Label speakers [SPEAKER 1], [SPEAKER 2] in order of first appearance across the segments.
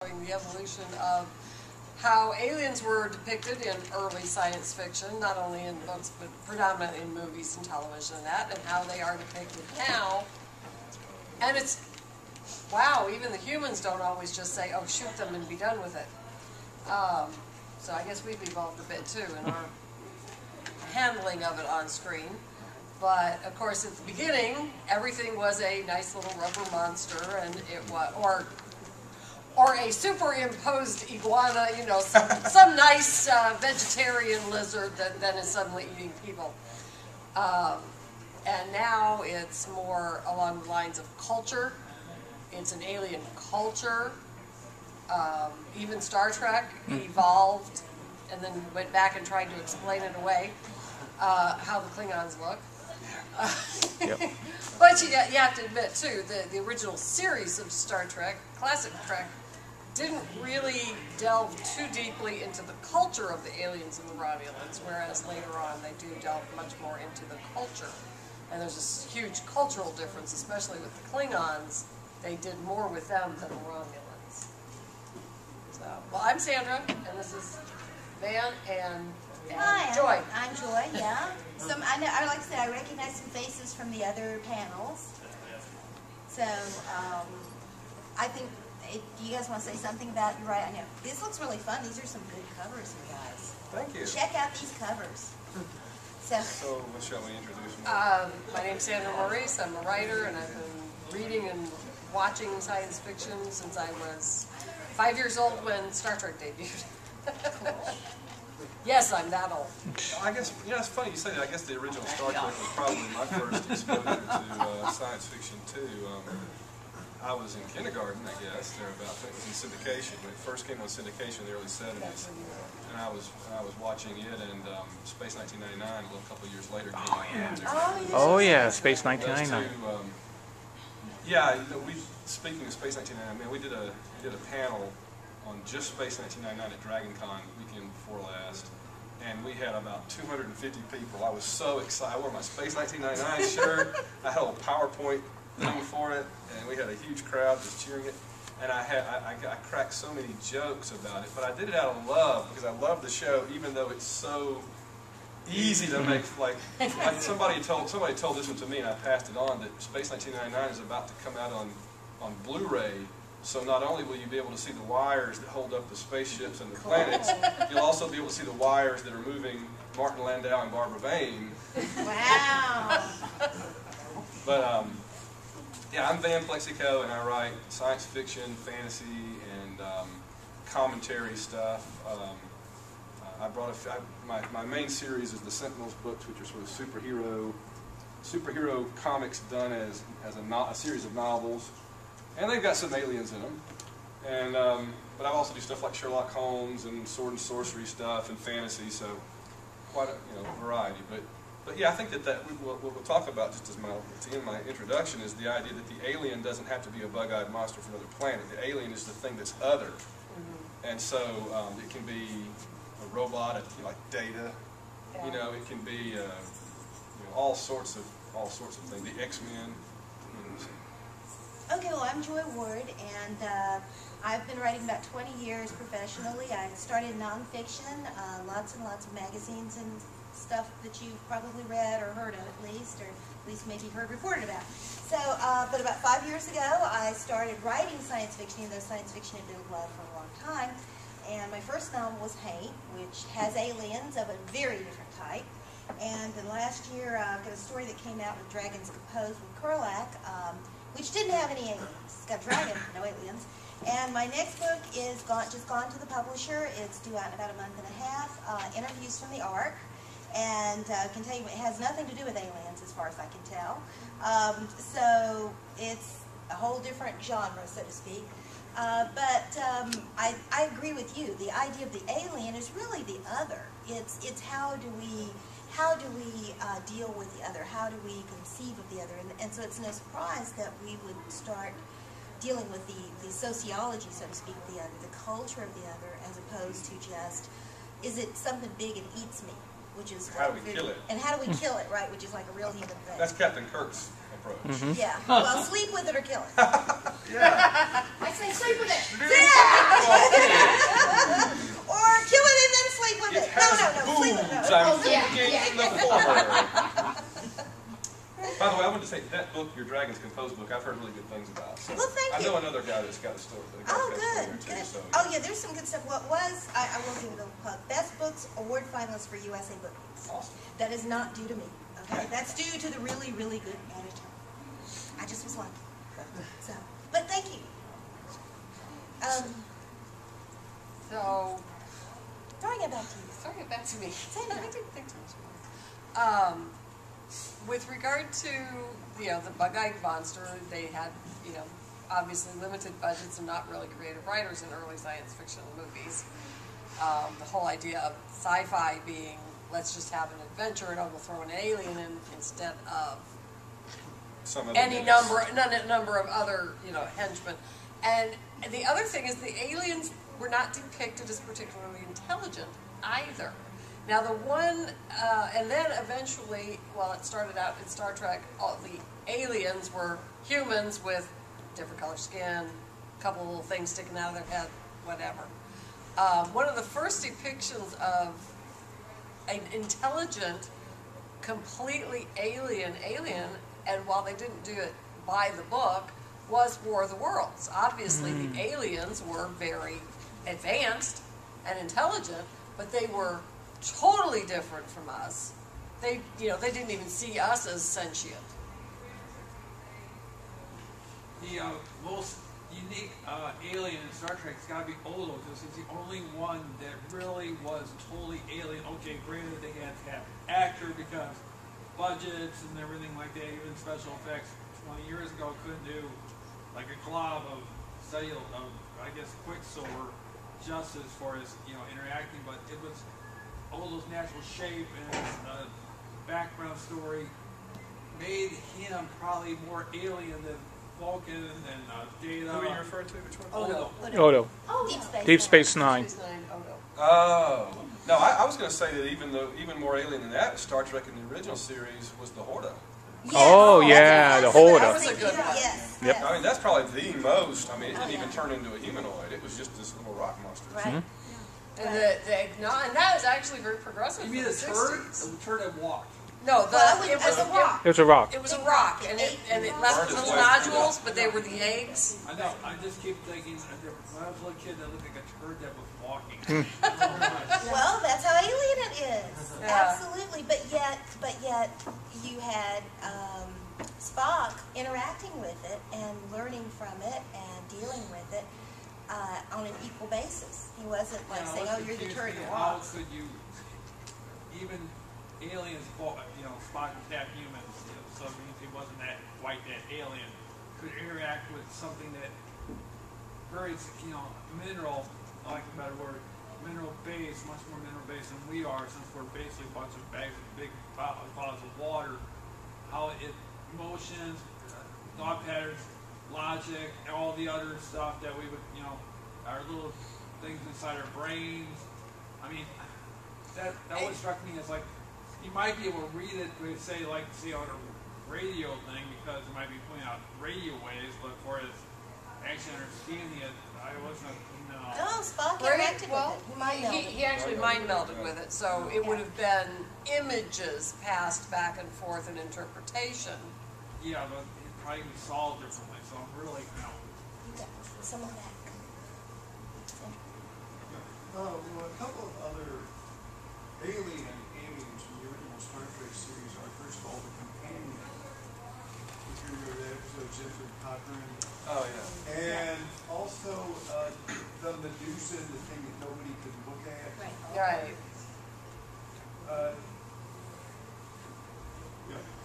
[SPEAKER 1] The evolution of how aliens were depicted in early science fiction, not only in books, but predominantly in movies and television and that, and how they are depicted now. And it's, wow, even the humans don't always just say, oh, shoot them and be done with it. So I guess we've evolved a bit too in our handling of it on screen. But of course at the beginning, everything was a nice little rubber monster, and it was, or a superimposed iguana, you know, some nice vegetarian lizard that then is suddenly eating people. And now it's more along the lines of culture. It's an alien culture. Even Star Trek evolved and then went back and tried to explain it away, how the Klingons look. Yep. But you have to admit, too, the original series of Star Trek, classic Trek, didn't really delve too deeply into the culture of the aliens and the Romulans, whereas later on they do delve much more into the culture. And there's this huge cultural difference, especially with the Klingons. They did more with them than the Romulans. So, well, I'm Sandra, and this is Van and
[SPEAKER 2] Hi,
[SPEAKER 1] Joy.
[SPEAKER 2] I'm Joy, yeah. I like to say I recognize some faces from the other panels. So, I think, do you guys want to say something about, you're right, I know. This looks really fun. These are some good covers, you guys.
[SPEAKER 3] Thank you.
[SPEAKER 2] Check out these covers. So
[SPEAKER 3] what shall we introduce?
[SPEAKER 1] My name's Sandra Morrese. I'm a writer, and I've been reading and watching science fiction since I was 5 years old when Star Trek debuted. Yes, I'm that old.
[SPEAKER 3] I guess, you know, it's funny you say that. I guess the original Star Trek was probably my first exposure to science fiction, too. I was in kindergarten, I guess, thereabout. I think it was in syndication. When it first came on syndication in the early 70s. And I was watching it, and Space 1999, a little couple of years later, came out.
[SPEAKER 4] Oh, yeah, Space 1999.
[SPEAKER 3] Yeah, you know, speaking of Space 1999, man, we did a panel on just Space 1999 at DragonCon weekend before last, and we had about 250 people. I was so excited. I wore my Space 1999 shirt. I had a little PowerPoint thing for it, and we had a huge crowd just cheering it. And I cracked so many jokes about it, but I did it out of love because I love the show, even though it's so easy to make. Like somebody told this one to me, and I passed it on, that Space 1999 is about to come out on Blu-ray. So not only will you be able to see the wires that hold up the spaceships and the planets, you'll also be able to see the wires that are moving Martin Landau and Barbara Vane.
[SPEAKER 2] wow.
[SPEAKER 3] But yeah, I'm Van Plexico, and I write science fiction, fantasy, and commentary stuff. I brought my main series is the Sentinels books, which are sort of superhero comics done as a series of novels, and they've got some aliens in them. And but I also do stuff like Sherlock Holmes and sword and sorcery stuff and fantasy, so quite a variety. But yeah, I think that what we'll talk about just to end my introduction is the idea that the alien doesn't have to be a bug-eyed monster from another planet. The alien is the thing that's other, and so it can be a robot, like Data. Yeah. You know, it can be all sorts of things. The X-Men.
[SPEAKER 2] Okay, well, I'm Joy Ward, and I've been writing about 20 years professionally. I started nonfiction, lots and lots of magazines and stuff that you've probably read or heard of at least maybe heard reported about. So, but about 5 years ago, I started writing science fiction, even though science fiction had been alive for a long time. And my first novel was Hate, which has aliens of a very different type. And then last year, I've got a story that came out with Dragons Composed with Kurlak, which didn't have any aliens. It's got dragons, no aliens. And my next book is just gone to the publisher. It's due out in about a month and a half. Interviews from the Ark. And I can tell you it has nothing to do with aliens as far as I can tell. So it's a whole different genre, so to speak. But I agree with you. The idea of the alien is really the other. It's how do we deal with the other? How do we conceive of the other? And so it's no surprise that we would start dealing with the sociology, so to speak, the culture of the other, as opposed to just, is it something big and eats me? Which is
[SPEAKER 3] how do we kill it?
[SPEAKER 2] And how do we kill it, right? Which is like a real human thing.
[SPEAKER 3] That's Captain Kirk's approach.
[SPEAKER 2] Yeah. Well, sleep with it or kill it.
[SPEAKER 3] Yeah.
[SPEAKER 2] I say sleep with it. Yeah. Or kill it and then sleep with it. No, sleep with it.
[SPEAKER 3] I'm thinking in the former. By the way, I wanted to say that book, your Dragons Composed book, I've heard really good things about. So
[SPEAKER 2] Well, thank you.
[SPEAKER 3] I know another guy that's got a story.
[SPEAKER 2] Good.
[SPEAKER 3] So.
[SPEAKER 2] Oh, yeah, there's some good stuff. What was, I will give it a plug, Best Books Award finalist for USA Book Weeks.
[SPEAKER 3] Awesome.
[SPEAKER 2] That is not due to me, okay? That's due to the really, really good editor. I just was lucky. So, but thank you.
[SPEAKER 1] So,
[SPEAKER 2] Throwing it back to you.
[SPEAKER 1] throwing it back to me.
[SPEAKER 2] Sandra.
[SPEAKER 1] I didn't think too much about it. With regard to, the bug-eyed monster, they had, obviously limited budgets and not really creative writers in early science fiction movies. The whole idea of sci-fi being, let's just have an adventure and we'll throw an alien in instead of any number of other, henchmen. And the other thing is the aliens were not depicted as particularly intelligent either. Now the one, and then eventually, it started out in Star Trek, all the aliens were humans with different colored skin, a couple little things sticking out of their head, whatever. One of the first depictions of an intelligent, completely alien, and while they didn't do it by the book, was War of the Worlds. Obviously, the aliens were very advanced and intelligent, but they were totally different from us. They didn't even see us as sentient.
[SPEAKER 5] The most unique alien in Star Trek has got to be Odo, because he's the only one that really was totally alien. Okay, granted they had to have actor because budgets and everything like that, even special effects 20 years ago couldn't do like a glob of Quicksilver justice for his interacting, but it was Odo's natural shape and his background story made him probably more alien than Vulcan and Data.
[SPEAKER 3] Who are you referring to? Which one?
[SPEAKER 4] Odo. Deep Space Nine.
[SPEAKER 1] Space Nine, Odo.
[SPEAKER 3] Oh. No, I was going to say that even more alien than that, Star Trek in the original series was the Horda.
[SPEAKER 2] Yes.
[SPEAKER 4] Oh, yeah, the Horda.
[SPEAKER 1] That was a good one.
[SPEAKER 2] Yes.
[SPEAKER 4] Yep.
[SPEAKER 2] Yes.
[SPEAKER 3] I mean, that's probably the most. I mean, it didn't even turn into a humanoid. It was just this little rock monster.
[SPEAKER 2] Right.
[SPEAKER 1] And and that was actually very progressive.
[SPEAKER 5] You mean
[SPEAKER 1] for
[SPEAKER 5] the turd?
[SPEAKER 1] 60s.
[SPEAKER 5] The turd that walked.
[SPEAKER 1] No,
[SPEAKER 2] It was a rock.
[SPEAKER 4] It was a rock.
[SPEAKER 1] It was a rock, and it left
[SPEAKER 3] Burned its
[SPEAKER 1] little
[SPEAKER 3] way through
[SPEAKER 1] nodules, but they were the eggs.
[SPEAKER 5] I know. I just keep thinking, when I was a little kid, that looked like a turd that was walking.
[SPEAKER 2] Well, that's how alien it is.
[SPEAKER 1] Yeah.
[SPEAKER 2] Absolutely. But yet you had Spock interacting with it and learning from it and dealing with it on an equal basis. He wasn't like saying, "Oh, you're the turd that
[SPEAKER 5] How
[SPEAKER 2] walks."
[SPEAKER 5] could you, even aliens, Spock was half human, so it means he wasn't that white, that alien, could interact with something that very, mineral, I like a better word, mineral based, much more mineral based than we are, since we're basically a bunch of bags of big bottles of water. How it, emotions, thought patterns, logic, and all the other stuff that we would, our little things inside our brains. I mean, that always struck me as like, you might be able to read it, we say, on a radio thing, because it might be putting out radio waves, but for his actually understanding it, I wasn't,
[SPEAKER 2] No, Spock interacted with it. He mind melded.
[SPEAKER 1] He actually mind melded with it, so it would have been images passed back and forth in interpretation.
[SPEAKER 5] Yeah, but it probably was solved differently, so I'm really,
[SPEAKER 2] You got some of that.
[SPEAKER 6] Well, a couple of other aliens from the original Star Trek series are, first of all, the companion. If you remember that episode, Jennifer Cochran.
[SPEAKER 3] Oh, yeah.
[SPEAKER 6] And also the Medusa, the thing that nobody could look at.
[SPEAKER 1] Right.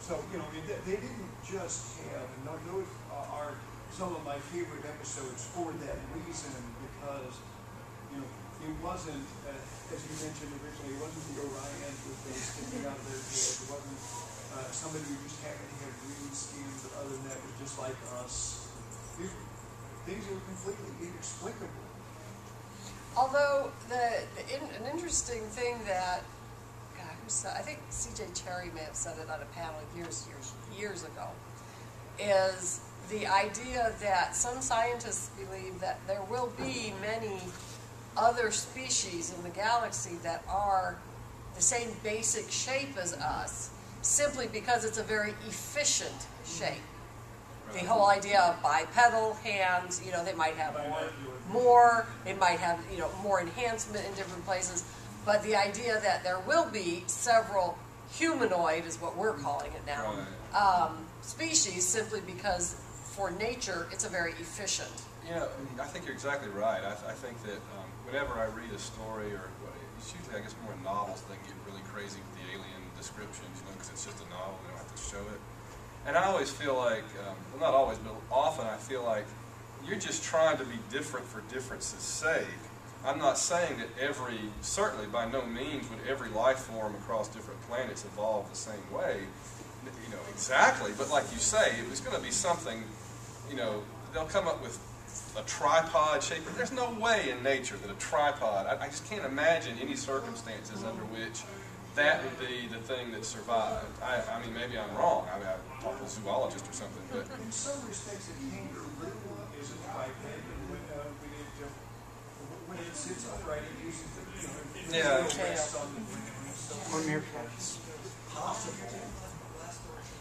[SPEAKER 6] So, they didn't just have, and those are some of my favorite episodes for that reason, because, it wasn't, as you mentioned originally, it wasn't the Orions with things sticking out of their head. It wasn't somebody who just happened to have green skin, but other than that was just like us. These were things that were completely inexplicable.
[SPEAKER 1] Although an interesting thing that, I think C.J. Cherry may have said it on a panel years ago, is the idea that some scientists believe that there will be many other species in the galaxy that are the same basic shape as us, simply because it's a very efficient shape. The whole idea of bipedal hands, you know, they might have more, they might have, you know, more enhancement in different places, but the idea that there will be several humanoid, is what we're calling it now, species, simply because for nature it's a very efficient.
[SPEAKER 3] You know, I think you're exactly right. I think that whenever I read a story, or it's usually, I guess, more in novels, they get really crazy with the alien descriptions, you know, because it's just a novel, they don't have to show it. And I always feel like, well, not always, but often I feel like you're just trying to be different for difference's sake. I'm not saying that certainly by no means would every life form across different planets evolve the same way, you know, exactly. But like you say, it was going to be something, you know, they'll come up with a tripod shape. There's no way in nature that a tripod, I just can't imagine any circumstances under which that would be the thing that survived. I mean, maybe I'm wrong. I mean, I talk to a zoologist or something. But
[SPEAKER 6] in some respects, a kangaroo is a biped. When it sits upright, it uses the, you know, rests on the ground. So
[SPEAKER 7] Or meerkats.
[SPEAKER 6] possible.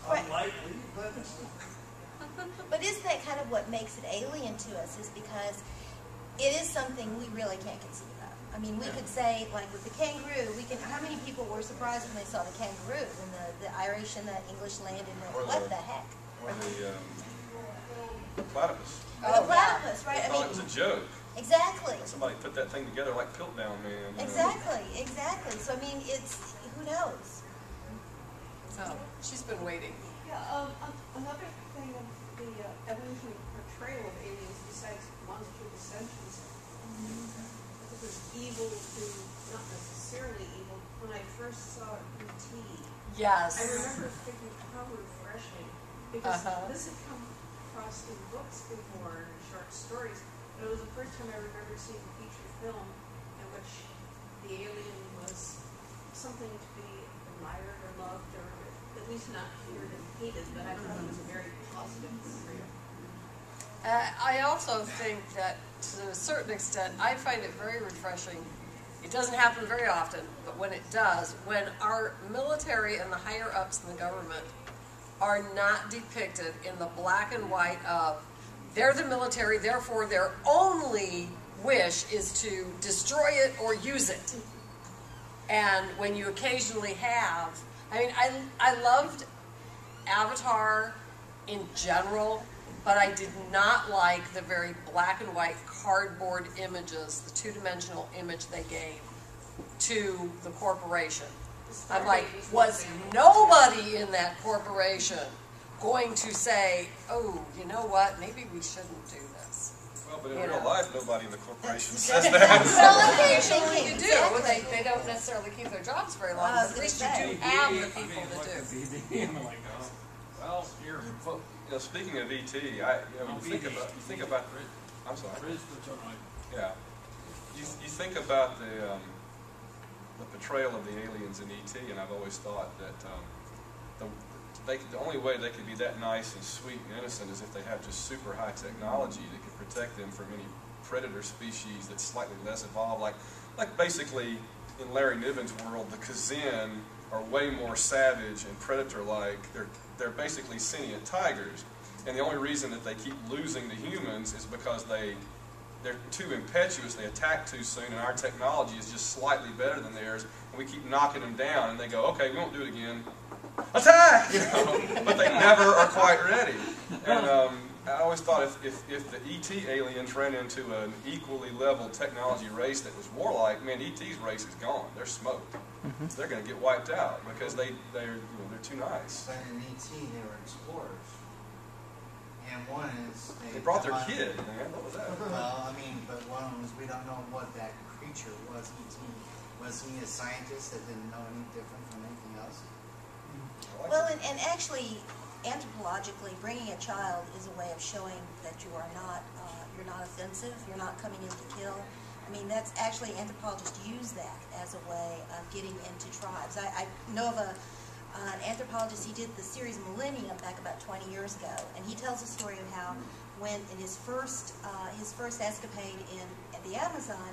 [SPEAKER 6] Unlikely, but
[SPEAKER 2] But isn't that kind of what makes it alien to us, is because it is something we really can't conceive of. I mean, we could say, like with the kangaroo, how many people were surprised when they saw the kangaroo in the Irish and the English land, and what the heck?
[SPEAKER 3] Or the platypus.
[SPEAKER 2] Or the platypus, right?
[SPEAKER 3] I thought it was a joke.
[SPEAKER 2] Exactly.
[SPEAKER 3] Somebody put that thing together like Piltdown Man.
[SPEAKER 2] Exactly, exactly. So I mean, it's, who knows?
[SPEAKER 1] So she's been waiting.
[SPEAKER 8] Yeah, another thing of the evolutionary portrayal of aliens, besides monster dissensions, it was evil to, not necessarily evil. When I first saw E.T.,
[SPEAKER 1] Yes.
[SPEAKER 8] I remember thinking how refreshing, because this had come across in books before, in short stories, but it was the first time I remember seeing a feature film in which the alien was something to be admired or loved, or at least not feared and hated, but I thought it was a very positive portrayal.
[SPEAKER 1] I also think that to a certain extent, I find it very refreshing. It doesn't happen very often, but when it does, when our military and the higher ups in the government are not depicted in the black and white of, they're the military, therefore their only wish is to destroy it or use it. And when you occasionally have, I mean, I loved Avatar in general, but I did not like the very black and white cardboard images, the two-dimensional image they gave to the corporation. I'm like, was nobody in that corporation going to say, oh, you know what, maybe we shouldn't do this?
[SPEAKER 3] Well, but in
[SPEAKER 1] You
[SPEAKER 3] real
[SPEAKER 1] know.
[SPEAKER 3] life, nobody in the corporation says that.
[SPEAKER 1] Well, occasionally you do. They don't necessarily keep their jobs very long, but at least you do
[SPEAKER 5] BD,
[SPEAKER 1] have the
[SPEAKER 5] I
[SPEAKER 1] people
[SPEAKER 5] mean,
[SPEAKER 1] that
[SPEAKER 5] what
[SPEAKER 1] do.
[SPEAKER 5] the BD, I'm like, oh, well, here.
[SPEAKER 3] Well, you know, speaking of ET, you think about. I'm sorry. Yeah. You think about the portrayal of the aliens in ET, and I've always thought that the only way they could be that nice and sweet and innocent is if they have just super high technology that could protect them from any predator species that's slightly less evolved. Like basically in Larry Niven's world, the Kazin are way more savage and predator-like. They're basically sentient tigers, and the only reason that they keep losing to humans is because they're too impetuous, they attack too soon, and our technology is just slightly better than theirs, and we keep knocking them down, and they go, okay, we won't do it again. Attack! You know, but they never are quite ready. And I always thought if the ET aliens ran into an equally leveled technology race that was warlike, man, ET's race is gone. They're smoked. They're going to get wiped out because they're too nice.
[SPEAKER 7] But in ET, they were explorers. And one is...
[SPEAKER 3] They brought their kid, man. What was that?
[SPEAKER 7] Well, I mean, but one of them is we don't know what that creature was, ET. Was he a scientist that didn't know any different from anything else?
[SPEAKER 2] Well, and actually, anthropologically, bringing a child is a way of showing that you are not, you're not offensive, you're not coming in to kill. I mean, that's actually, anthropologists use that as a way of getting into tribes. I know of an anthropologist. He did the series Millennium back about 20 years ago, and he tells a story of how when in his first escapade in the Amazon,